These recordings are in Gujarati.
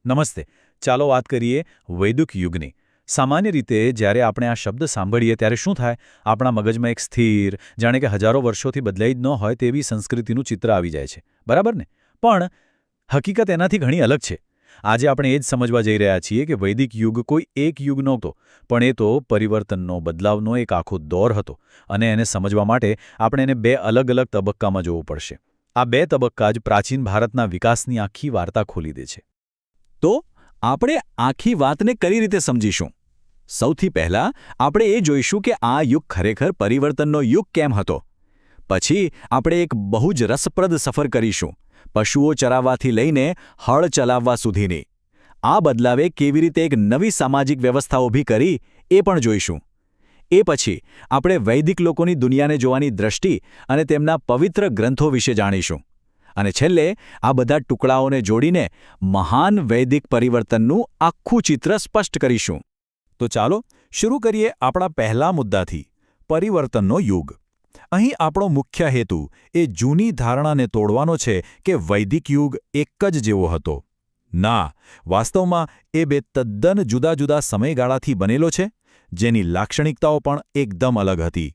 નમસ્તે. ચાલો વાત કરીએ વૈદિક યુગની. સામાન્ય રીતે જ્યારે આપણે આ શબ્દ સાંભળીએ ત્યારે શું થાય? આપણા મગજમાં એક સ્થિર, જાણે કે હજારો વર્ષોથી બદલાઈ જ ન હોય તેવી સંસ્કૃતિનું ચિત્ર આવી જાય છે. બરાબર ને? પણ હકીકત એનાથી ઘણી અલગ છે. આજે આપણે એ જ સમજવા જઈ રહ્યા છીએ કે વૈદિક યુગ કોઈ એક યુગ નહોતો, પણ એ તો પરિવર્તનનો, બદલાવનો એક આખો દોર હતો. અને એને સમજવા માટે આપણે એને બે અલગ અલગ તબક્કામાં જોવું પડશે. આ બે તબક્કા જ પ્રાચીન ભારતના વિકાસની આખી વાર્તા ખોલી દે છે. તો આપણે આખી વાતને કઈ રીતે સમજીશું? સૌથી પહેલાં આપણે એ જોઈશું કે આ યુગ ખરેખર પરિવર્તનનો યુગ કેમ હતો. પછી આપણે એક બહુ જ રસપ્રદ સફર કરીશું, પશુઓ ચરાવવાથી લઈને હળ ચલાવવા સુધીની. આ બદલાવે કેવી રીતે એક નવી સામાજિક વ્યવસ્થા ઊભી કરી એ પણ જોઈશું. એ પછી આપણે વૈદિક લોકોની દુનિયાને જોવાની દ્રષ્ટિ અને તેમના પવિત્ર ગ્રંથો વિશે જાણીશું. અને છેલ્લે આ બધા ટુકડાઓને જોડીને મહાન વૈદિક પરિવર્તનનું આખું ચિત્ર સ્પષ્ટ કરીશું. તો ચાલો શરૂ કરીએ આપણા પહેલા મુદ્દાથી, પરિવર્તનનો યુગ. અહીં આપણો મુખ્ય હેતુ એ જૂની ધારણાને તોડવાનો છે કે વૈદિક યુગ એક જ જેવો હતો. ના, વાસ્તવમાં એ બે તદ્દન જુદા જુદા સમયગાળાથી બનેલો છે, જેની લાક્ષણિકતાઓ પણ એકદમ અલગ હતી.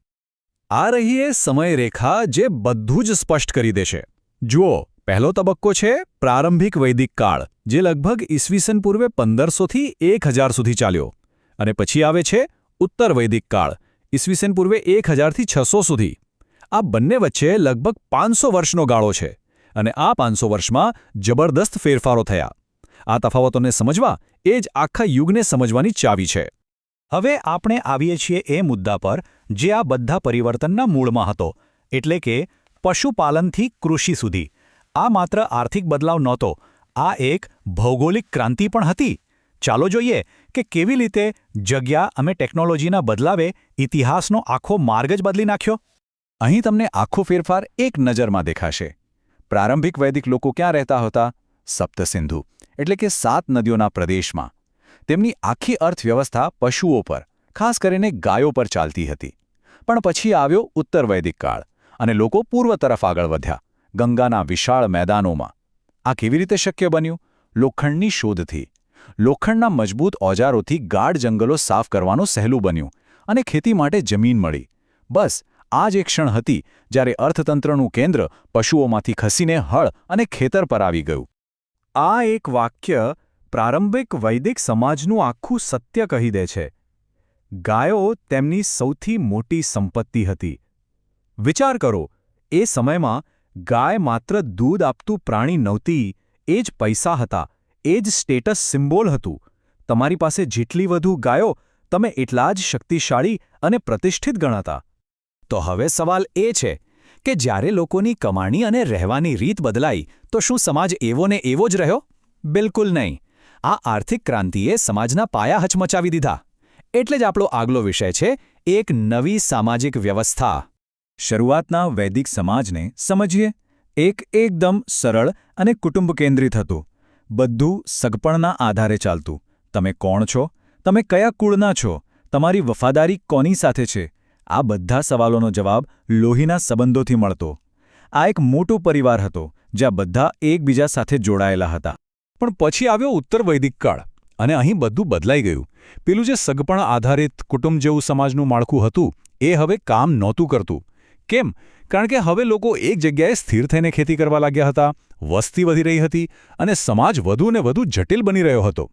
આ રહી એ સમયરેખા જે બધું જ સ્પષ્ટ કરી દેશે. જુઓ, પહેલો તબક્કો છે પ્રારંભિક વૈદિક કાળ, જે લગભગ ઈસવીસન પૂર્વે 1500થી 1000 સુધી ચાલ્યો. અને પછી આવે છે ઉત્તર વૈદિક કાળ, ઈસવીસન પૂર્વે 1000થી 600 સુધી. આ બંને વચ્ચે લગભગ 500 વર્ષનો ગાળો છે. અને આ 500 વર્ષમાં જબરદસ્ત ફેરફારો થયા. આ તફાવતોને સમજવા એ જ આખા યુગને સમજવાની ચાવી છે. હવે આપણે આવીએ છીએ એ મુદ્દા પર જે આ બધા પરિવર્તનના મૂળમાં હતો, એટલે કે પશુપાલનથી કૃષિ સુધી. આ માત્ર આર્થિક બદલાવ નહોતો, આ એક ભૌગોલિક ક્રાંતિ પણ હતી. ચાલો જોઈએ કે કેવી રીતે જગ્યા અને ટેકનોલોજીના બદલાવે ઇતિહાસનો આખો માર્ગ જ બદલી નાખ્યો. અહીં તમને આખો ફેરફાર એક નજરમાં દેખાશે. પ્રારંભિક વૈદિક લોકો ક્યાં રહેતા હતા? સપ્તસિંધુ, એટલે કે 7 નદીઓના પ્રદેશમાં. તેમની આખી અર્થવ્યવસ્થા પશુઓ પર, ખાસ કરીને ગાયો પર ચાલતી હતી. પણ પછી આવ્યો ઉત્તર વૈદિક કાળ, અને લોકો પૂર્વ તરફ આગળ વધ્યા, ગંગાના વિશાળ મેદાનોમાં. આ કેવી રીતે શક્ય બન્યું? લોખંડની શોધથી. લોખંડના મજબૂત ઓજારોથી ગાઢ જંગલો સાફ કરવાનું સહેલું બન્યું, અને ખેતી માટે જમીન મળી. બસ આ જ એક ક્ષણ હતી જ્યારે અર્થતંત્રનું કેન્દ્ર પશુઓમાંથી ખસીને હળ અને ખેતર પર આવી ગયું. આ એક વાક્ય પ્રારંભિક વૈદિક સમાજનું આખું સત્ય કહી દે છે. ગાયો તેમની સૌથી મોટી સંપત્તિ હતી. વિચાર કરો, એ સમયમાં ગાય માત્ર દૂધ આપતું પ્રાણી નહોતી, એ જ પૈસા હતા, એ જ સ્ટેટસ સિમ્બોલ હતું. તમારી પાસે જેટલી વધુ ગાયો, તમે એટલા જ શક્તિશાળી અને પ્રતિષ્ઠિત ગણાતા. તો હવે સવાલ એ છે કે જ્યારે લોકોની કમાણી અને રહેવાની રીત બદલાઈ, તો શું સમાજ એવો ને એવો જ રહ્યો? બિલકુલ નહીં. આ આર્થિક ક્રાંતિએ સમાજના પાયા હચમચાવી દીધા. એટલે જ આપણો આગલો વિષય છે એક નવી સામાજિક વ્યવસ્થા. શરૂઆતના વૈદિક સમાજને સમજીએ. એક એકદમ સરળ અને કુટુંબ કેન્દ્રિત હતું. બધું સગપણના આધારે ચાલતું. તમે કોણ છો? તમે કયા કુળના છો? તમારી વફાદારી કોની સાથે છે? આ બધા સવાલોનો જવાબ લોહીના સંબંધોથી મળતો. આ એક મોટો પરિવાર હતો, જ્યાં બધા એકબીજા સાથે જોડાયેલા હતા. પણ પછી આવ્યો ઉત્તર વૈદિક કાળ, અને અહીં બધું બદલાઈ ગયું. પેલું જે સગપણ આધારિત કુટુંબ જેવું સમાજનું માળખું હતું, એ હવે કામ નહોતું કરતું. કેમ? કારણ કે હવે લોકો એક જગ્યાએ સ્થિર થઈને ખેતી કરવા લાગ્યા હતા, વસ્તી વધી રહી હતી, અને સમાજ વધુ ને વધુ જટિલ બની રહ્યો હતો.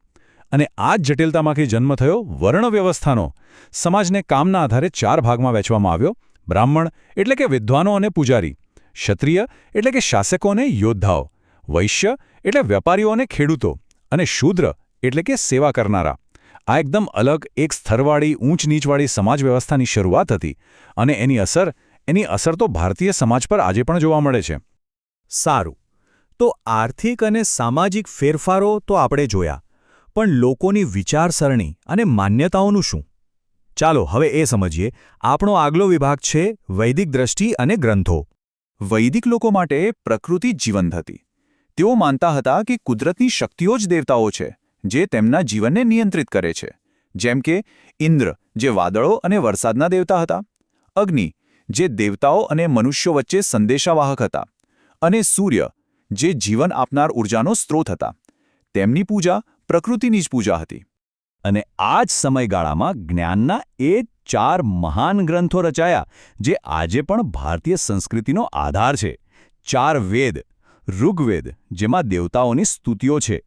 અને આ જ જટિલતામાંથી જન્મ થયો વર્ણ વ્યવસ્થાનો. સમાજને કામના આધારે 4 ભાગમાં વહેંચવામાં આવ્યો. બ્રાહ્મણ એટલે કે વિદ્વાનો અને પૂજારી, ક્ષત્રિય એટલે કે શાસકો અને યોદ્ધાઓ, વૈશ્ય એટલે વેપારીઓ અને ખેડૂતો, અને શૂદ્ર એટલે કે સેવા કરનારા. આ એકદમ અલગ, એક સ્તરવાળી, ઊંચ નીચવાળી સમાજ વ્યવસ્થાની શરૂઆત હતી. અને એની અસર તો ભારતીય સમાજ પર આજે પણ જોવા મળે છે. સારું, તો આર્થિક અને સામાજિક ફેરફારો તો આપણે જોયા, પણ લોકોની વિચારસરણી અને માન્યતાઓનું શું? ચાલો હવે એ સમજીએ. આપણો આગલો વિભાગ છે વૈદિક દ્રષ્ટિ અને ગ્રંથો. વૈદિક લોકો માટે પ્રકૃતિ જીવંત હતી. તેઓ માનતા હતા કે કુદરતની શક્તિઓ જ દેવતાઓ છે, જે તેમના જીવનને નિયંત્રિત કરે છે. જેમ કે ઇન્દ્ર, જે વાદળો અને વરસાદના દેવતા હતા. અગ્નિ, જે દેવતાઓ અને મનુષ્યો વચ્ચે સંદેશાવાહક હતા. અને સૂર્ય, જે જીવન આપનાર ઊર્જાનો સ્ત્રોત હતા. તેમની પૂજા પ્રકૃતિની જ પૂજા હતી. અને આ જ સમયગાળામાં જ્ઞાનના એ 4 મહાન ગ્રંથો રચાયા જે આજે પણ ભારતીય સંસ્કૃતિનો આધાર છે. 4 વેદ: ઋગ્વેદ, જેમાં દેવતાઓની સ્તુતિઓ છે;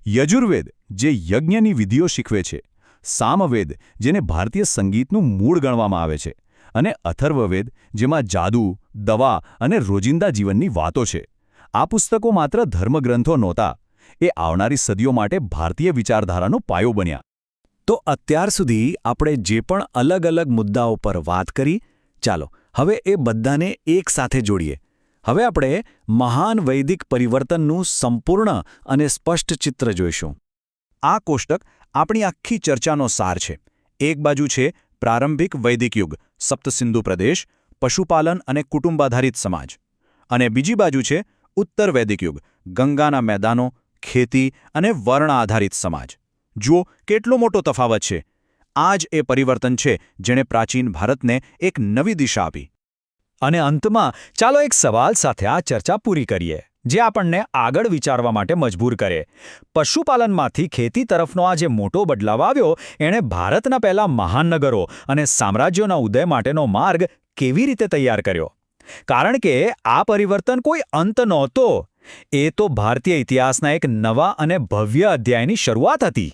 યજુર્વેદ, જે યજ્ઞની વિધિઓ શીખવે છે; સામવેદ, જેને ભારતીય સંગીતનું મૂળ ગણવામાં આવે છે; અને અથર્વવેદ, જેમાં જાદુ, દવા અને રોજિંદા જીવનની વાતો છે. આ પુસ્તકો માત્ર ધર્મગ્રંથો નહોતા, એ આવનારી સદીઓ માટે ભારતીય વિચારધારાનો પાયો બન્યા. તો અત્યાર સુધી આપણે જે પણ અલગ-અલગ મુદ્દાઓ પર વાત કરી, ચાલો હવે એ બધાને એક સાથે જોડીએ. હવે આપણે મહાન વૈદિક પરિવર્તનનું સંપૂર્ણ અને સ્પષ્ટ ચિત્ર જોઈશું. આ કોષ્ટક આપણી આખી ચર્ચાનો સાર છે. એક બાજુ છે પ્રારંભિક વૈદિક યુગ, સપ્તસિંધુ પ્રદેશ, પશુપાલન અને કુટુંબાધારિત સમાજ. અને બીજી બાજુ છે ઉત્તર વૈદિક યુગ, ગંગાના મેદાનો, ખેતી અને વર્ણ આધારિત સમાજ. જુઓ કેટલો મોટો તફાવત છે. આ જ એ પરિવર્તન છે જેણે પ્રાચીન ભારતને એક નવી દિશા આપી. અને અંતમાં ચાલો એક સવાલ સાથે આ ચર્ચા પૂરી કરીએ, જે આપણને આગળ વિચારવા માટે મજબૂર કરે. પશુપાલનમાંથી ખેતી તરફનો આ જે મોટો બદલાવ આવ્યો, એણે ભારતના પહેલા મહાન નગરો અને સામ્રાજ્યોના ઉદય માટેનો માર્ગ કેવી રીતે તૈયાર કર્યો? કારણ કે આ પરિવર્તન કોઈ અંત નહોતો, એ તો ભારતીય ઇતિહાસના એક નવા અને ભવ્ય અધ્યાયની શરૂઆત હતી.